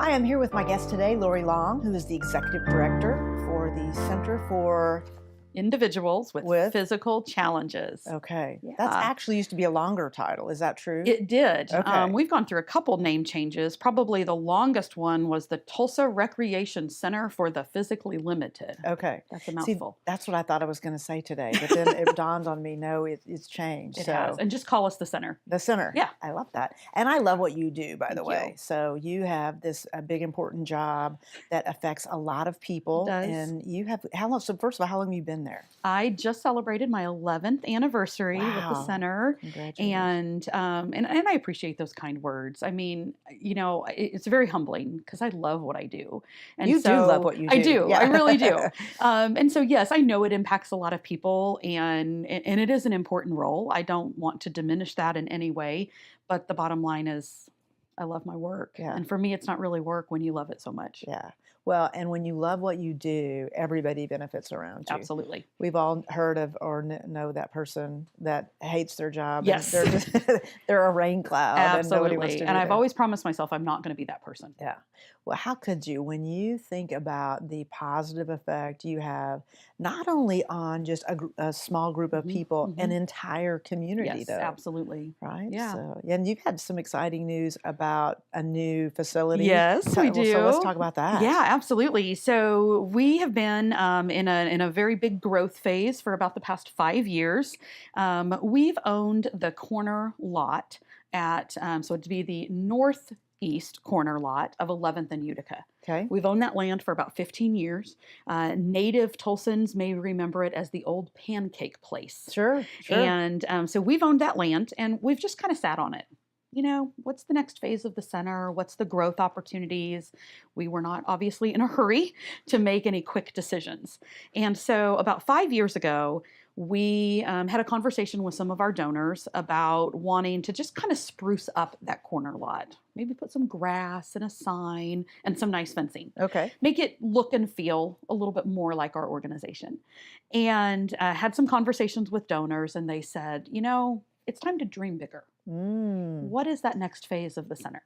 Hi, I'm here with my guest today, Lori Long, who is the Executive Director for the Center for... Individuals with physical challenges. Okay. Yeah. That's actually used to be a longer title. Is that true? It did. Okay. We've gone through a couple name changes. Probably the longest one was the Tulsa Recreation Center for the Physically Limited. Okay. That's a mouthful. See, that's what I thought I was going to say today, but then it dawned on me, no, it's changed. It has. And just call us the center. The center. Yeah. I love that. And I love what you do, by the Thank way. you. So you have this big, important job that affects a lot of people. It does. And you have, how long, so first of all, how long have you been there? I just celebrated my 11th anniversary with the Wow. center. Congratulations. And I appreciate those kind words. I mean, you know, it's very humbling because I love what I do. And You do love what you do. I do. Yeah. I really do. And so, yes, I know it impacts a lot of people, and it is an important role. I don't want to diminish that in any way, but the bottom line is I love my work. Yeah. And for me, it's not really work when you love it so much. Yeah. Well, and when you love what you do, everybody benefits around you. Absolutely. We've all heard of or know that person that hates their job. Yes. And they're just they're a rain cloud. Absolutely. And nobody wants to do And I've that. always promised myself I'm not going to be that person. Yeah. Well, how could you, when you think about the positive effect you have, not only on just a small group of people, an entire community, Yes, though. absolutely. Right? Yeah. So, and you've had some exciting news about a new facility. Yes, we do. So let's talk about that. Yeah, absolutely. So we have been in a very big growth phase for about the past 5 years. We've owned the corner lot at, so it'd be the northeast corner lot of 11th and Utica. Okay. We've owned that land for about 15 years. Native Tulsans may remember it as the old pancake place. Sure. And so we've owned that land, and we've just kind of sat on it. You know, what's the next phase of the center? What's the growth opportunities? We were not obviously in a hurry to make any quick decisions. And so about 5 years ago, we had a conversation with some of our donors about wanting to just kind of spruce up that corner lot. Maybe put some grass and a sign and some nice fencing. Okay. Make it look and feel a little bit more like our organization. And had some conversations with donors, and they said, you know, it's time to dream bigger. What is that next phase of the center?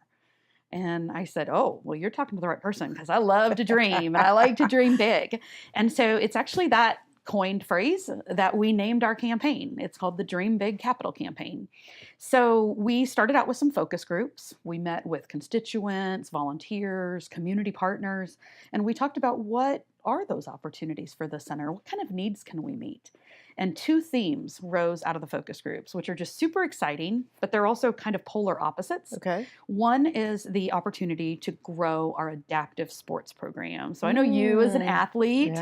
And I said, oh, well, you're talking to the right person because I love to dream and I like to dream big. And so it's actually that coined phrase that we named our campaign. It's called the Dream Big Capital Campaign. So we started out with some focus groups. We met with constituents, volunteers, community partners, and we talked about what are those opportunities for the center? What kind of needs can we meet? And 2 themes rose out of the focus groups, which are just super exciting, but they're also kind of polar opposites. Okay. One is the opportunity to grow our adaptive sports program. So I know you as an athlete,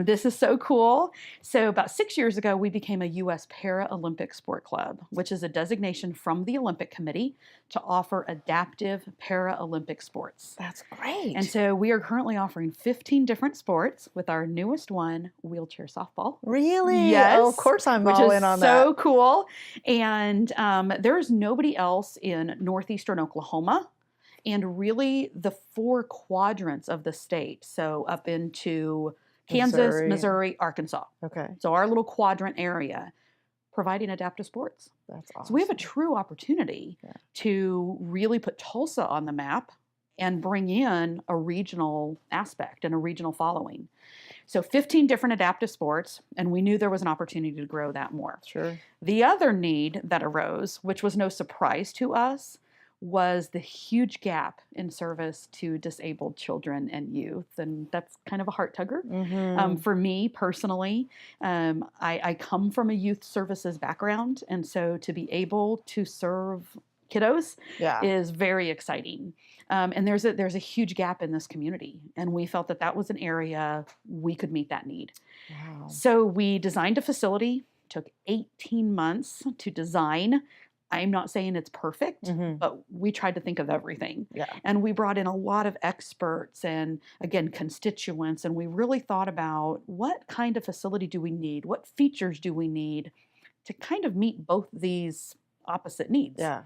this is so cool. So about 6 years ago, we became a U.S. Paralympic Sport Club, which is a designation from the Olympic Committee to offer adaptive Paralympic sports. That's great. And so we are currently offering 15 different sports with our newest one, wheelchair softball. Really? Yes. Oh, of course I'm all in on that. So cool. And there's nobody else in northeastern Oklahoma and really the 4 quadrants of the state. So up into Kansas, Missouri, Arkansas. Okay. So our little quadrant area providing adaptive sports. That's awesome. So we have a true opportunity to really put Tulsa on the map and bring in a regional aspect and a regional following. So 15 different adaptive sports, and we knew there was an opportunity to grow that more. Sure. The other need that arose, which was no surprise to us, was the huge gap in service to disabled children and youth. And that's kind of a heart tugger. For me personally, I come from a youth services background, and so to be able to serve kiddos is very exciting. And there's a huge gap in this community, and we felt that was an area we could meet that need. Wow. So we designed a facility, took 18 months to design. I'm not saying it's perfect, but we tried to think of everything. Yeah. And we brought in a lot of experts and, again, constituents, and we really thought about what kind of facility do we need? What features do we need to kind of meet both these opposite needs? Yeah.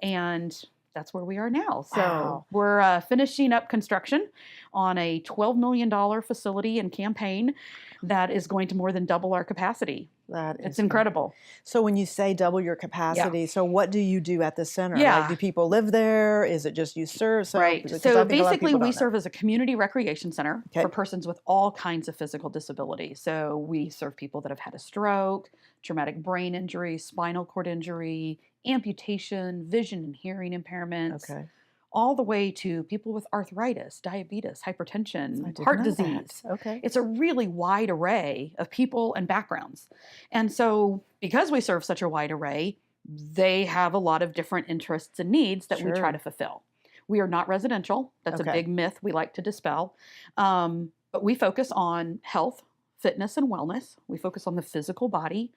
And that's where we are now. So Wow. we're finishing up construction on a $12 million facility and campaign that is going to more than double our capacity. That It's is great. incredible. So when you say double your Yeah. capacity, so what do you do at the center? Like, Yeah. do people live there? Is it just you serve? So, Right. because I So think a lot of basically, people we don't know. serve as a community recreation center Okay. for persons with all kinds of physical disabilities. So we serve people that have had a stroke, traumatic brain injury, spinal cord injury, amputation, vision and hearing impairments, Okay. all the way to people with arthritis, diabetes, I hypertension, didn't heart know disease. that. Okay. It's a really wide array of people and backgrounds. And so, because we serve such a wide array, they have a lot of different interests and needs that we try to Sure. fulfill. We are not residential. That's a Okay. big myth we like to dispel. But we focus on health, fitness, and wellness. We focus on the physical body,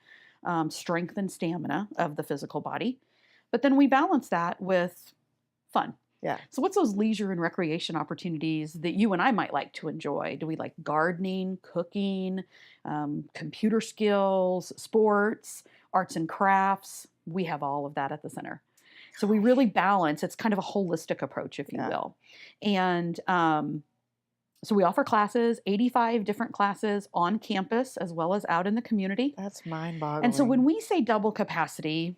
strength and stamina of the physical body. But then we balance that with fun. Yeah. So, what's those leisure and recreation opportunities that you and I might like to enjoy? Do we like gardening, cooking, computer skills, sports, arts and crafts? We have all of that at the center. So, we really balance. It's kind of a holistic approach, if you Yeah. will. And so, we offer classes, 85 different classes on campus as well as out in the community. That's And so, when mind-boggling. we say double capacity,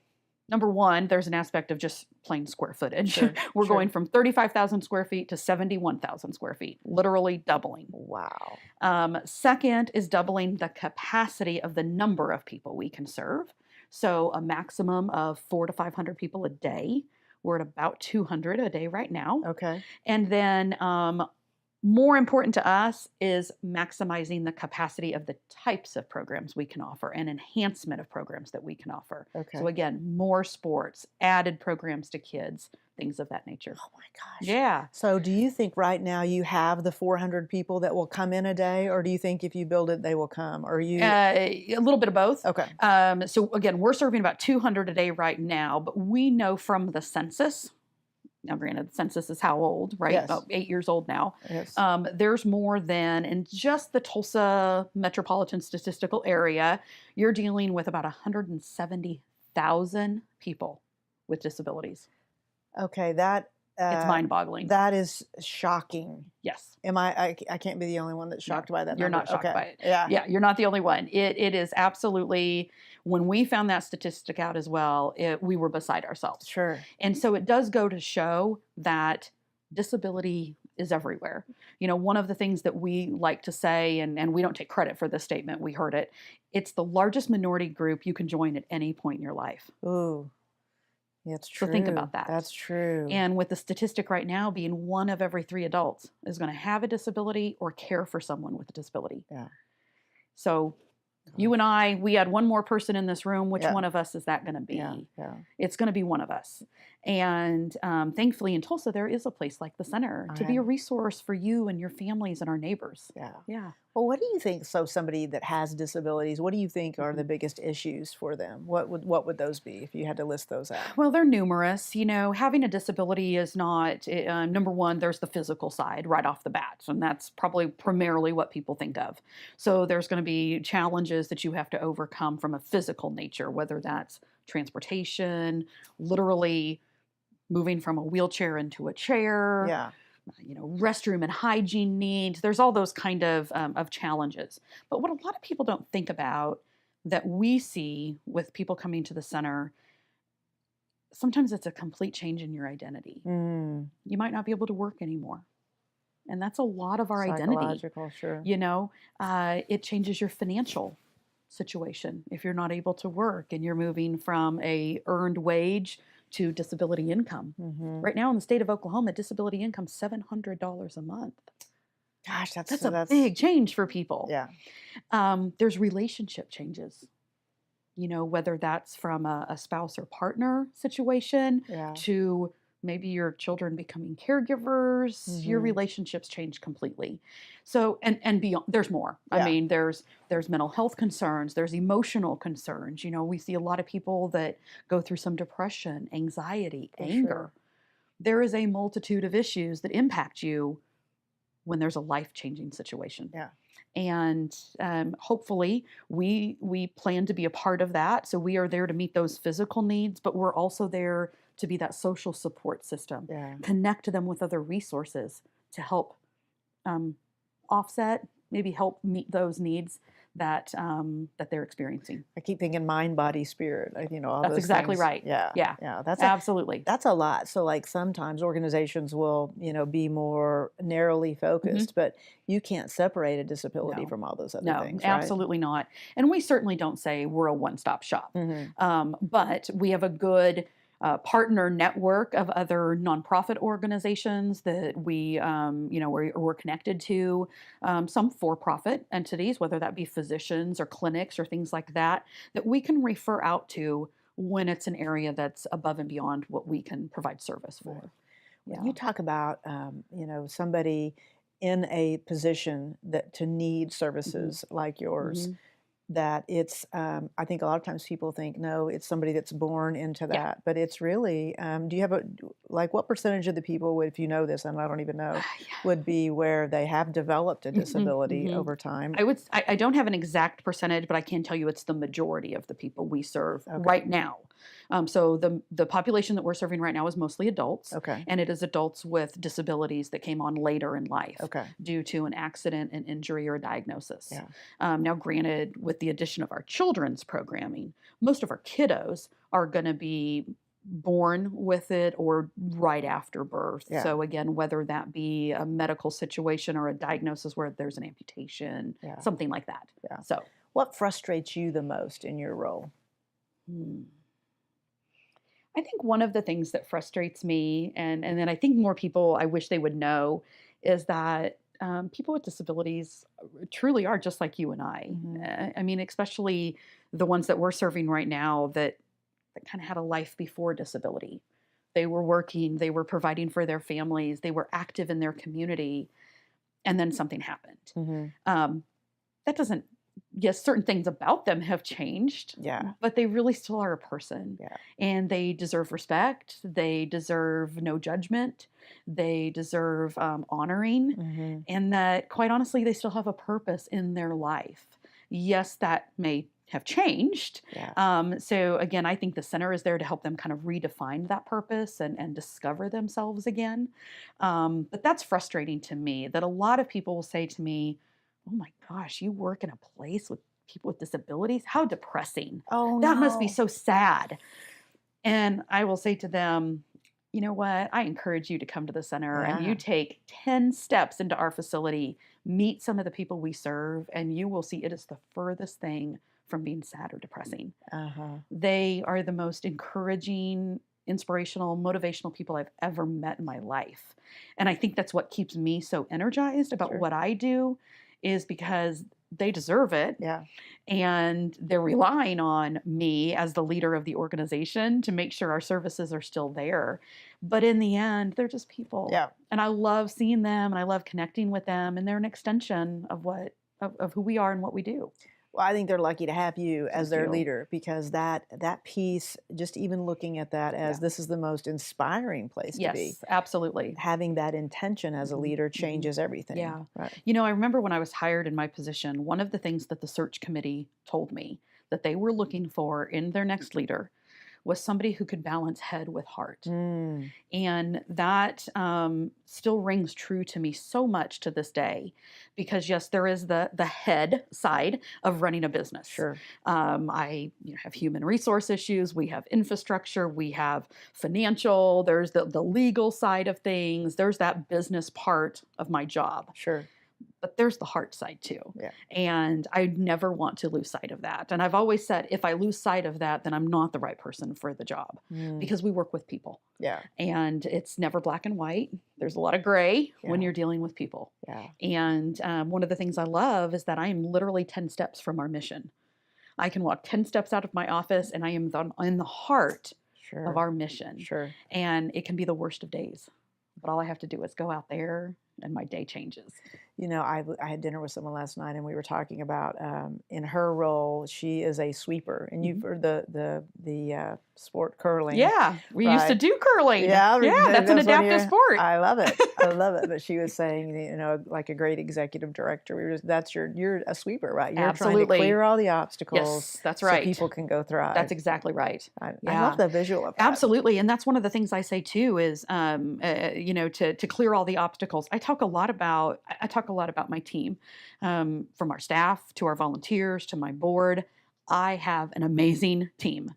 number one, there's an aspect of just plain square footage. Sure. We're Sure. going from 35,000 square feet to 71,000 square feet, literally doubling. Wow. Second is doubling the capacity of the number of people we can serve. So a maximum of 400 to 500 people a day. We're at about 200 a day right now. Okay. And then more important to us is maximizing the capacity of the types of programs we can offer and enhancement of programs that we can offer. Okay. So again, more sports, added programs to kids, things of that nature. Oh my gosh. Yeah. So do you think right now you have the 400 people that will come in a day, or do you think if you build it, they will come? Or you? A little bit of both. Okay. So again, we're serving about 200 a day right now, but we know from the census. Now, granted, the census is how old, right? Yes. About 8 years old now. Yes. There's more than, in just the Tulsa metropolitan statistical area, you're dealing with about 170,000 people with disabilities. Okay. That It's mind-boggling. that is shocking. Yes. Am I can't be the only one that's shocked by that You're number. not shocked Okay. by it. Yeah. Yeah, you're not the only one. It is absolutely, when we found that statistic out as well, we were beside ourselves. Sure. And so it does go to show that disability is everywhere. You know, one of the things that we like to say, and we don't take credit for this statement, we heard it, it's the largest minority group you can join at any point in your life. Ooh. That's true. So think about that. That's true. And with the statistic right now being 1 of every 3 adults is going to have a disability or care for someone with a disability. Yeah. So you and I, we had one more person in this room. Which Yeah. one of us is that going to be? Yeah. Yeah. It's going to be one of us. And thankfully in Tulsa, there is a place like the center to be a resource for you and your families and our neighbors. Yeah. Yeah. Well, what do you think? So somebody that has disabilities, what do you think are the biggest issues for them? What would those be if you had to list those out? Well, they're numerous. You know, having a disability is not, number one, there's the physical side right off the bat. And that's probably primarily what people think of. So there's going to be challenges that you have to overcome from a physical nature, whether that's transportation, literally moving from a wheelchair into a chair. Yeah. You know, restroom and hygiene needs. There's all those kind of challenges. But what a lot of people don't think about that we see with people coming to the center, sometimes it's a complete change in your identity. Mm. You might not be able to work anymore. And that's a lot of our identity. Psychological, sure. You know, it changes your financial situation if you're not able to work and you're moving from a earned wage to disability income. Mm-hmm. Right now in the state of Oklahoma, disability income $700 a month. Gosh, That's a big change for people. Yeah. There's relationship changes. You know, whether that's from a spouse or partner situation Yeah. to maybe your children becoming caregivers, your Mhm. relationships change completely. So, and beyond, there's more. I Yeah. mean, there's mental health concerns, there's emotional concerns. You know, we see a lot of people that go through some depression, anxiety, For anger. sure. There is a multitude of issues that impact you when there's a life-changing situation. Yeah. And hopefully we plan to be a part of that. So we are there to meet those physical needs, but we're also there to be that social support system, Yeah. connect them with other resources to help offset, maybe help meet those needs that they're experiencing. I keep thinking mind, body, spirit, all That's those exactly things. right. Yeah. Yeah, Yeah. absolutely. That's a lot. So like sometimes organizations will, be more narrowly Hmm. focused, but you can't separate a disability No, from all those other no, things, right? absolutely not. And we certainly don't say we're a one-stop shop, Hmm. but we have a good partner network of other nonprofit organizations that we're connected to, some for-profit entities, whether that be physicians or clinics or things like that, that we can refer out to when it's an area that's above and beyond what we can provide service Right. for. When Yeah. you talk about, somebody in a position that to need Hmm. services like yours, Hmm. that it's, I think a lot of times people think, no, it's somebody that's born into Yeah. that, but it's really, do you have like what percentage of the people would, if you know this, and I don't even know, Yeah. would be where they have developed a Hmm. disability Hmm. over time? I don't have an exact percentage, but I can tell you it's the majority of the people we serve Okay. right now. So the population that we're serving right now is mostly adults, Okay. and it is adults with disabilities that came on later in life Okay. due to an accident, an injury, or a diagnosis. Yeah. Now, granted, with the addition of our children's programming, most of our kiddos are going to be born with it or right after birth. Yeah. So again, whether that be a medical situation or a diagnosis where there's an amputation, Yeah. something like that. Yeah. So, What frustrates you the most in your role? hmm, I think one of the things that frustrates me, and then I think more people I wish they would know, is that people with disabilities truly are just like you and I. Hmm. I mean, especially the ones that we're serving right now that kind of had a life before disability. They were working, they were providing for their families, they were active in their community, and then something happened. Hmm. Um, that doesn't, yes, certain things about them have changed, Yeah. but they really still are a person. Yeah. And they deserve respect, they deserve no judgment, they deserve honoring, Hmm. and that, quite honestly, they still have a purpose in their life. Yes, that may have changed. Yeah. So again, I think the center is there to help them kind of redefine that purpose and discover themselves again. But that's frustrating to me that a lot of people will say to me, "Oh my gosh, you work in a place with people with disabilities? How depressing. Oh That must be no. so sad." And I will say to them, you know what? I encourage you to come to the center and you Yeah. take 10 steps into our facility, meet some of the people we serve, and you will see it is the furthest thing from being sad or depressing. Uh-huh. They are the most encouraging, inspirational, motivational people I've ever met in my life. And I think that's what keeps me so energized about Sure. what I do is because they deserve it Yeah. and they're relying on me as the leader of the organization to make sure our services are still there. But in the end, they're just people. Yeah. And I love seeing them and I love connecting with them and they're an extension of of who we are and what we do. Well, I think they're lucky to have you as Thank their you. leader because that piece, just even looking at that as Yeah. this is the most inspiring place to be, Yes, absolutely. having that intention as a Mhm, leader mhm. changes everything. Yeah. Right. I remember when I was hired in my position, one of the things that the search committee told me that they were looking for in their next leader was somebody who could balance head with heart. Mm, And that still rings true to me so much to this day, because yes, there is the head side of running a business. sure. I have human resource issues, we have infrastructure, we have financial. There's the legal side of things. There's that business part of my job, Sure. but there's the heart side too. Yeah. And I never want to lose sight of that. And I've always said, if I lose sight of that, then I'm not the right person for the job Mm, because we work with people yeah. and it's never black and white. There's a lot of gray when Yeah. you're dealing with people. Yeah. And one of the things I love is that I am literally 10 steps from our mission. I can walk 10 steps out of my office and I am in the heart of Sure. our mission. Sure. And it can be the worst of days. But all I have to do is go out there and my day changes. I had dinner with someone last night, and we were talking about in her role, she is a sweeper, and you've Mhm. heard the sport curling, Yeah, we used to right? do curling. Yeah, Yeah, that's an that's one of adaptive your. sport. I love it. I love it. But she was saying, like a great executive director, you're a sweeper, right? You're trying to Absolutely. clear all the obstacles Yes, that's so right. people can go That's thrive. exactly right. I love Yeah. the visual of that. Absolutely, and that's one of the things I say too is, to clear all the obstacles. I talk a lot about my team, from our staff to our volunteers to my board. I have an amazing team.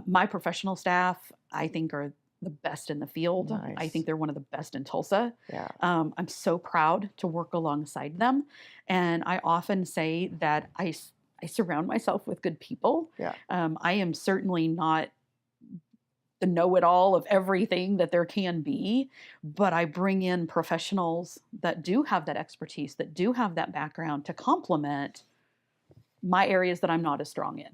My professional staff, I think, are the best in the field. I Nice. think they're one of the best in Tulsa. Yeah. I'm so proud to work alongside them, and I often say that I surround myself with good people. Yeah. I am certainly not the know-it-all of everything that there can be, but I bring in professionals that do have that expertise, that do have that background to complement my areas that I'm not as strong in.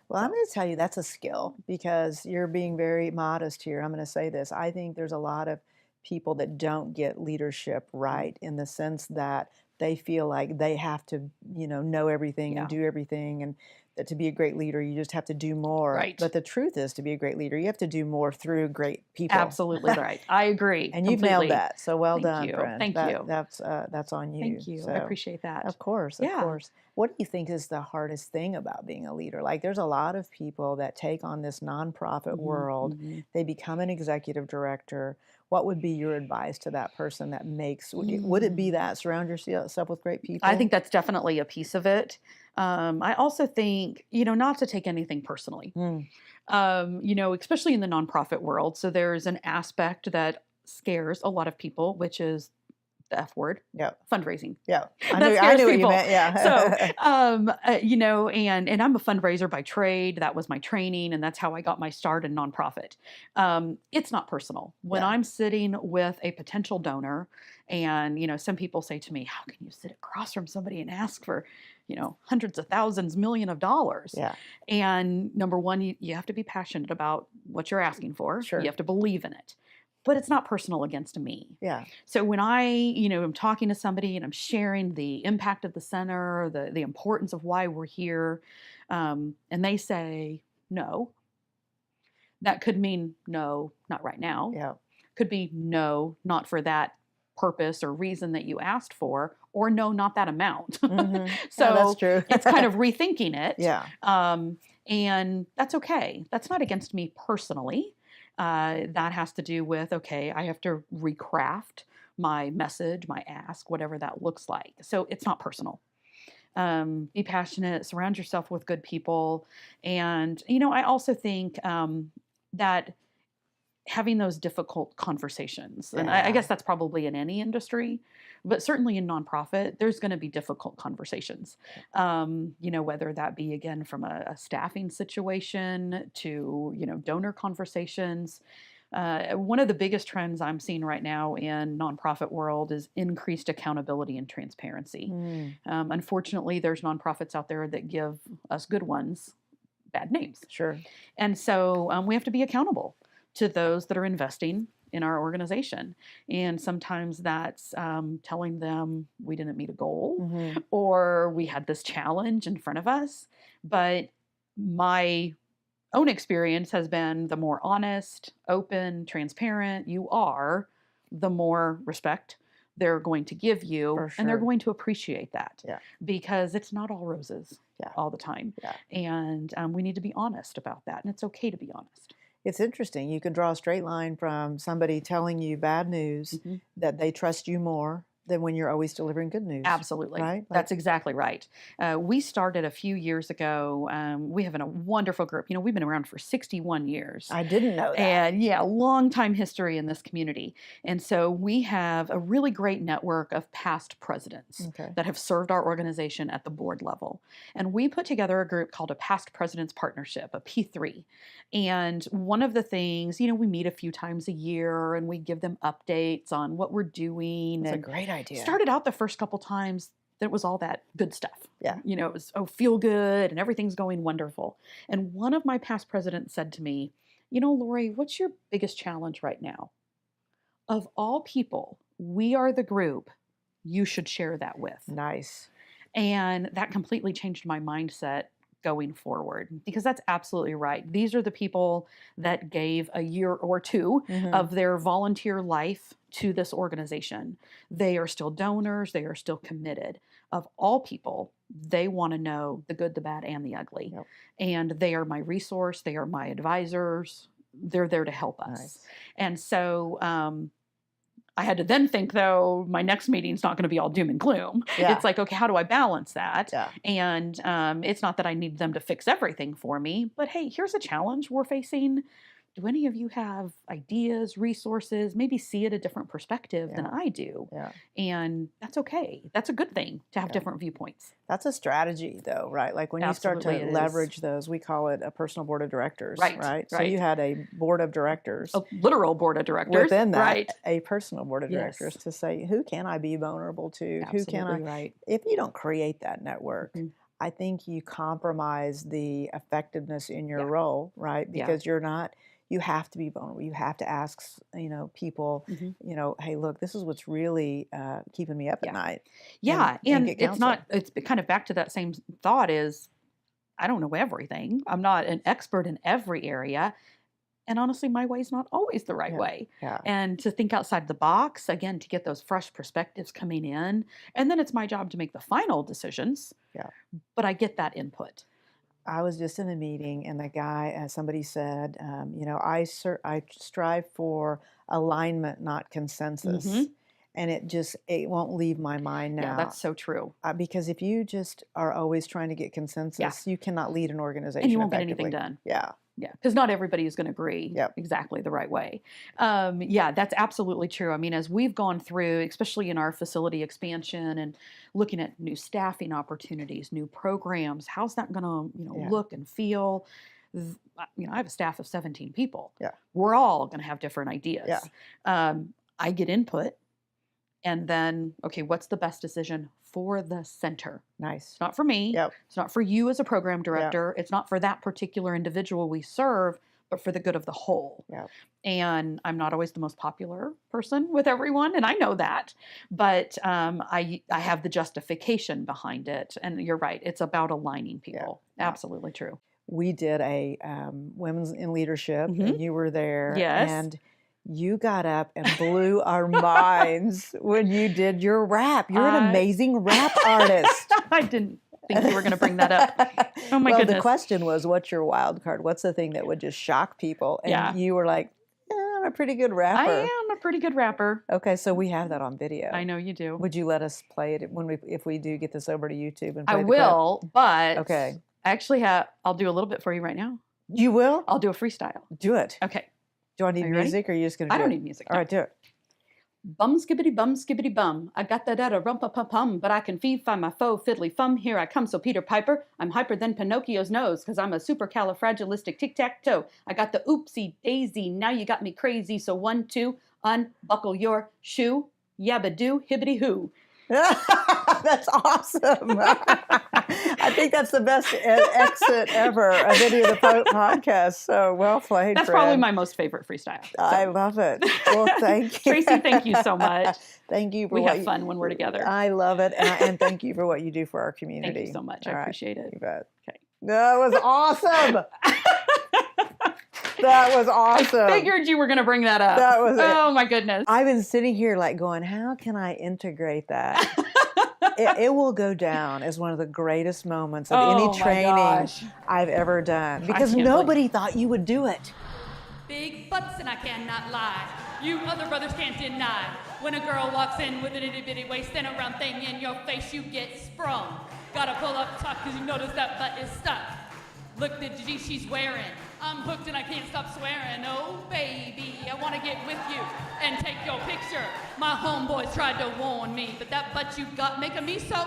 Well, I'm So, going to tell you that's a skill because you're being very modest here. I'm going to say this. I think there's a lot of people that don't get leadership mm, right in the sense that they feel like they have to, know everything and yeah, do everything, and that to be a great leader, you just have to do more. right. But the truth is, to be a great leader, you have to do more through great people. Absolutely right. I agree And you've nailed completely. that. So well Thank done, you. friend. Thank you. That's on you. Thank you. I So. appreciate that. Of course, of Yeah. course. What do you think is the hardest thing about being a leader? Like, there's a lot of people that take on this nonprofit hmm world, hmm they become an executive director. What would be your advice to that person that would it be Mm. that surround yourself with great I people? think that's definitely a piece of it. I also think, not to take anything personally. Mm, Especially in the nonprofit world. So there's an aspect that scares a lot of people, which is the F word, yeah, fundraising. yeah. That I scares knew what you people. meant. So, Yeah, and I'm a fundraiser by trade. That was my training, and that's how I got my start in nonprofit. It's not personal. When yeah, I'm sitting with a potential donor, and some people say to me, "How can you sit across from somebody and ask for, hundreds of thousands, million of dollars?" yeah. And number one, you have to be passionate about what you're asking for. You Sure. have to believe in it. But it's not personal against me. Yeah, So when am talking to somebody and I'm sharing the impact of the center, the importance of why we're here, and they say no, that could mean no, not right now. yeah. Could be no, not for that purpose or reason that you asked for, or no, not that amount. Yeah, that's So true. it's kind of rethinking it, Yeah, and that's okay. That's not against me personally. That has to do with, okay, I have to recraft my message, my ask, whatever that looks like. So it's not personal. Be passionate, surround yourself with good people. And, I also think that having those difficult conversations, and I yeah, guess that's probably in any industry, but certainly in nonprofit, there's going to be difficult conversations. Whether that be again from a staffing situation to donor conversations. One of the biggest trends I'm seeing right now in nonprofit world is increased accountability and transparency. mm, Unfortunately, there's nonprofits out there that give us good ones bad names. sure. And so we have to be accountable to those that are investing in our organization. And sometimes that's telling them we didn't meet a goal Hmm. or we had this challenge in front of us. But my own experience has been the more honest, open, transparent you are, the more respect they're going to give you For and they're sure. going to appreciate that Yeah, because it's not all roses yeah, all the time. yeah. And we need to be honest about that. And it's okay to be honest. It's interesting. You can draw a straight line from somebody telling you bad news Mhm. that they trust you more than when you're always delivering good news, Absolutely. right? Like, That's exactly right. We started a few years ago. We have a wonderful group. We've been around for 61 years. I didn't know that. And yeah, long time history in this community. And so we have a really great network of past presidents Okay. that have served our organization at the board level. And we put together a group called a Past Presidents Partnership, a P3. And one of the things, we meet a few times a year and we give them updates on what we're doing. That's a And great idea. started out the first couple times that it was all that good stuff. Yeah. It was, feel good and everything's going wonderful. And one of my past presidents said to me, Lori, what's your biggest challenge right now? Of all people, we are the group you should share that with. Nice. And that completely changed my mindset going forward, because that's absolutely right. These are the people that gave a year or two of their volunteer life to this organization. They are still donors. They are still committed. Of all people, they want to know the good, the bad, and the ugly. Yep. And they are my resource. They are my advisors. They're there to help us. Nice. And so I had to then think, though, my next meeting's not going to be all doom and gloom. Yeah. It's like, okay, how do I balance that? Yeah. And it's not that I need them to fix everything for me, but hey, here's a challenge we're facing. Do any of you have ideas, resources, maybe see it a different perspective than I do? Yeah. And that's okay. That's a good thing to have different viewpoints. That's a strategy, though, right? Like when you start to leverage those, we call it a personal board of directors, right? So you had a board of directors. A literal board of directors. Within that, a personal board of directors to say, who can I be vulnerable to? Absolutely Who can I? If you don't create that network, I think you compromise the effectiveness in your role, right? Because you're not... You have to be vulnerable. You have to ask, people, hey, look, this is what's really keeping me up at night. Yeah, and it's kind of back to that same thought is, I don't know everything. I'm not an expert in every area. And honestly, my way's not always the right way. Yeah. And to think outside the box, again, to get those fresh perspectives coming in. And then it's my job to make the final decisions. Yeah. But I get that input. I was just in a meeting, and the guy, somebody said, I strive for alignment, not consensus. And it won't leave my mind now. Yeah, that's so true. Because if you just are always trying to get consensus, you cannot lead an organization and you won't get anything done. Yeah. Yeah, because not everybody is going to agree exactly the right way. That's absolutely true. I mean, as we've gone through, especially in our facility expansion and looking at new staffing opportunities, new programs, how's that going to look and feel? I have a staff of 17 people. Yeah. We're all going to have different ideas. Yeah. I get input. And then, okay, what's the best decision for the center? Nice. It's not for me. Yep. It's not for you as a program director. It's not for that particular individual we serve, but for the good of the whole. Yep. And I'm not always the most popular person with everyone, and I know that. But I have the justification behind it. And you're right. It's about aligning people. Yeah. Absolutely true. We did a Women's in Leadership, and you were there. Yes. And you got up and blew our minds when you did your rap. You're an amazing rap artist. I didn't think you were going to bring that up. Oh my goodness. The question was, what's your wild card? What's the thing that would just shock people? And you were like, I'm a pretty good rapper. I am a pretty good rapper. Okay, so we have that on video. I know you do. Would you let us play it if we do get this over to YouTube? And play I will, but okay. I actually I'll do a little bit for you right now. You will? I'll do a freestyle. Do it. Okay. Do I need music, or are you just going to do it? I don't need music. All right, do it. Bum skibbity bum. I got that at a rumpa pum pum, but I can find my faux fiddly fum. Here I come, so Peter Piper. I'm hyper than Pinocchio's nose, cause I'm a supercalifragilistic tic-tac-toe. I got the oopsie daisy. Now you got me crazy. So 1, 2, unbuckle your shoe. Yabba do, hibbity hoo. That's awesome. I think that's the best exit ever of any of the podcasts. So well played. That's probably my most favorite freestyle. So. I love it. Well, thank you. Tracy, thank you so much. Thank you. We have fun when we're together. I love it. And thank you for what you do for our community. Thank you so much. I appreciate it. You bet. Okay. That was awesome. That was awesome. I figured you were going to bring that up. That was it. Oh, my goodness. I've been sitting here like going, how can I integrate that? It will go down as one of the greatest moments of any training I've ever done. Because nobody thought you would do it. Big butts and I cannot lie. You other brothers can't deny. When a girl walks in with an itty bitty waist and a round thing in your face, you get sprung. Gotta pull up top because you notice that butt is stuck. Look the G she's wearing. I'm hooked and I can't stop swearing. Oh, baby, I want to get with you and take your picture. My homeboys tried to warn me, but that butt you got making me so,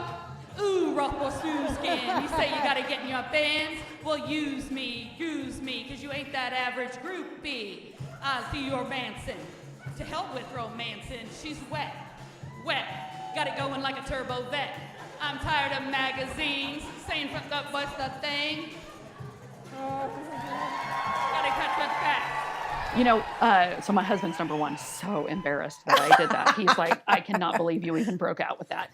ooh, rough or smooth skin. You say you got to get in your bands? Well, use me, because you ain't that average groupie. I see you're romancing. To hell with romancing. She's wet, got it going like a turbo vet. I'm tired of magazines saying what's the thing? Gotta catch up fast. So my husband's number one, so embarrassed that I did that. He's like, I cannot believe you even broke out with that.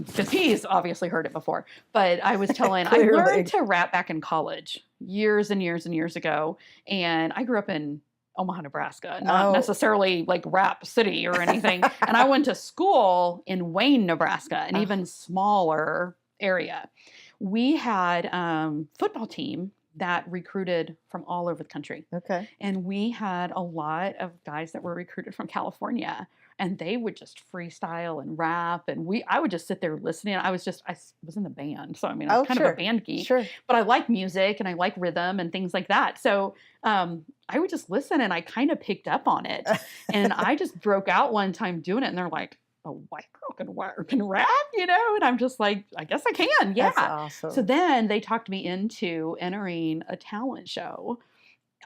Because he's obviously heard it before. But I was telling, I learned to rap back in college years and years and years ago. And I grew up in Omaha, Nebraska, not necessarily like Rap City or anything. And I went to school in Wayne, Nebraska, an even smaller area. We had football team that recruited from all over the country. Okay. And we had a lot of guys that were recruited from California, and they would just freestyle and rap. And I would just sit there listening. I was in the band. So, I mean, I was kind of a band geek, but I like music and I like rhythm and things like that. So, I would just listen, and I kind of picked up on it. And I just broke out one time doing it, and they're like, a white girl can rap, and I'm just like, I guess I can. Yeah. That's awesome. So then they talked me into entering a talent show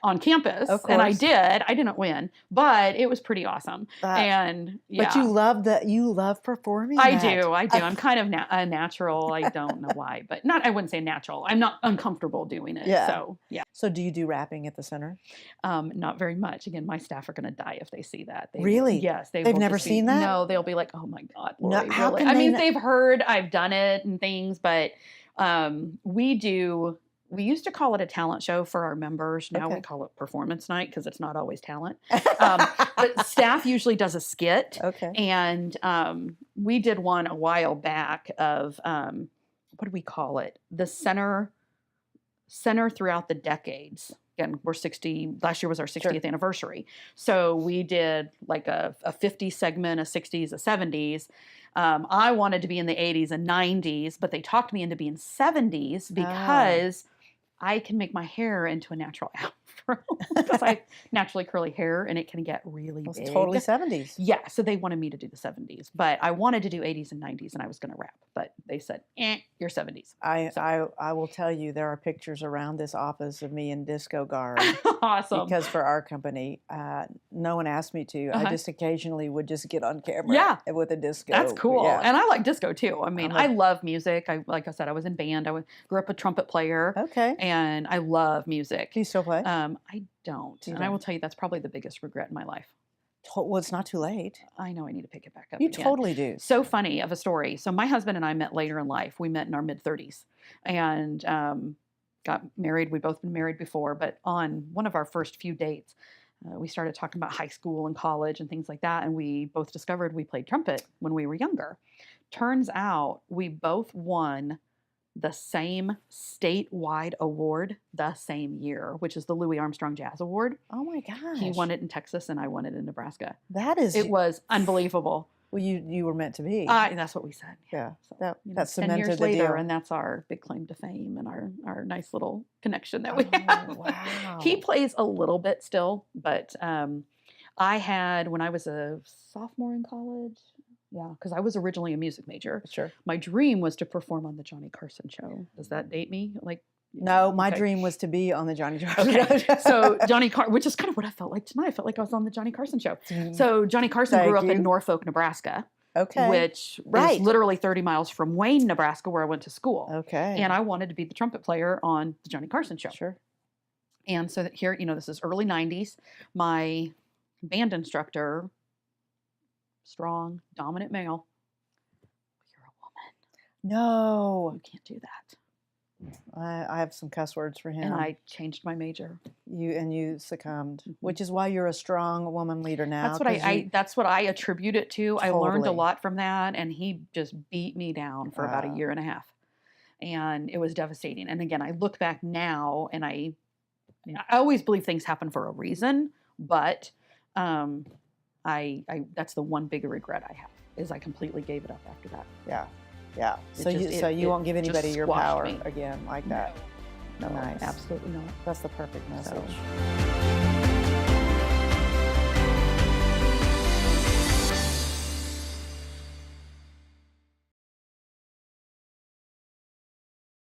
on campus, and I did. I didn't win, but it was pretty awesome. And but you love performing. I do. I'm kind of a natural. I don't know why, but I wouldn't say natural. I'm not uncomfortable doing it. Yeah. So yeah. So do you do rapping at the center? Not very much. Again, my staff are going to die if they see that. Really? Yes. They've never seen that? No, they'll be like, oh my God, Lori, no, how really? can they they've heard I've done it and things, but we used to call it a talent show for our members. Now we call it performance night because it's not always talent. But staff usually does a skit. Okay. And we did one a while back of, what do we call it? The center throughout the decades. Again, last year was our 60th anniversary. So we did like a 50s segment, a 60s, a 70s. I wanted to be in the 80s and 90s, but they talked me into being 70s because I can make my hair into a natural afro because I have naturally curly hair and it can get really big. It's totally 70s. Yeah, so they wanted me to do the 70s, but I wanted to do 80s and 90s, and I was going to rap, but they said, you're 70s. I will tell you, there are pictures around this office of me in disco garb. Awesome. Because for our company, no one asked me to. I just occasionally would just get on camera with a disco. That's cool. Yeah. And I like disco too. I mean, I love music. Like I said, I was in band. I grew up a trumpet player. Okay. And I love music. Do you still play? I don't. I will tell you, that's probably the biggest regret in my life. Well, it's not too late. I know I need to pick it back up. You again. totally do. So funny of a story. So my husband and I met later in life. We met in our mid-30s and got married. We'd both been married before, but on one of our first few dates, we started talking about high school and college and things like that. And we both discovered we played trumpet when we were younger. Turns out we both won the same statewide award the same year, which is the Louis Armstrong Jazz Award. Oh my gosh. He won it in Texas and I won it in Nebraska. It was unbelievable. Well, you were meant to be. That's what we said. Yeah. So, that cemented 10 years the later, deal. and that's our big claim to fame and our nice little connection that we have. Wow. He plays a little bit still, but I had, when I was a sophomore in college, because I was originally a music major. Sure. My dream was to perform on the Johnny Carson show. Does that date me? No, my dream was to be on the Johnny Carson show. So which is kind of what I felt like tonight. I felt like I was on the Johnny Carson show. So Johnny Carson grew up in Norfolk, Nebraska. Okay. Which is literally 30 miles from Wayne, Nebraska, where I went to school. Okay. And I wanted to be the trumpet player on the Johnny Carson show. Sure. And so here, this is early 90s. My band instructor, strong, dominant male. You're a woman. No. You can't do that. I have some cuss words for him. And I changed my major. You succumbed, which is why you're a strong woman leader now. That's what I attribute it to. Totally. I learned a lot from that, and he just beat me down for about a year and a half. And it was devastating. And again, I look back now, and I always believe things happen for a reason, but that's the one big regret I have, is I completely gave it up after that. Yeah. Yeah. So you won't give anybody your power again like that. No, nice. Absolutely not. That's the perfect message. So.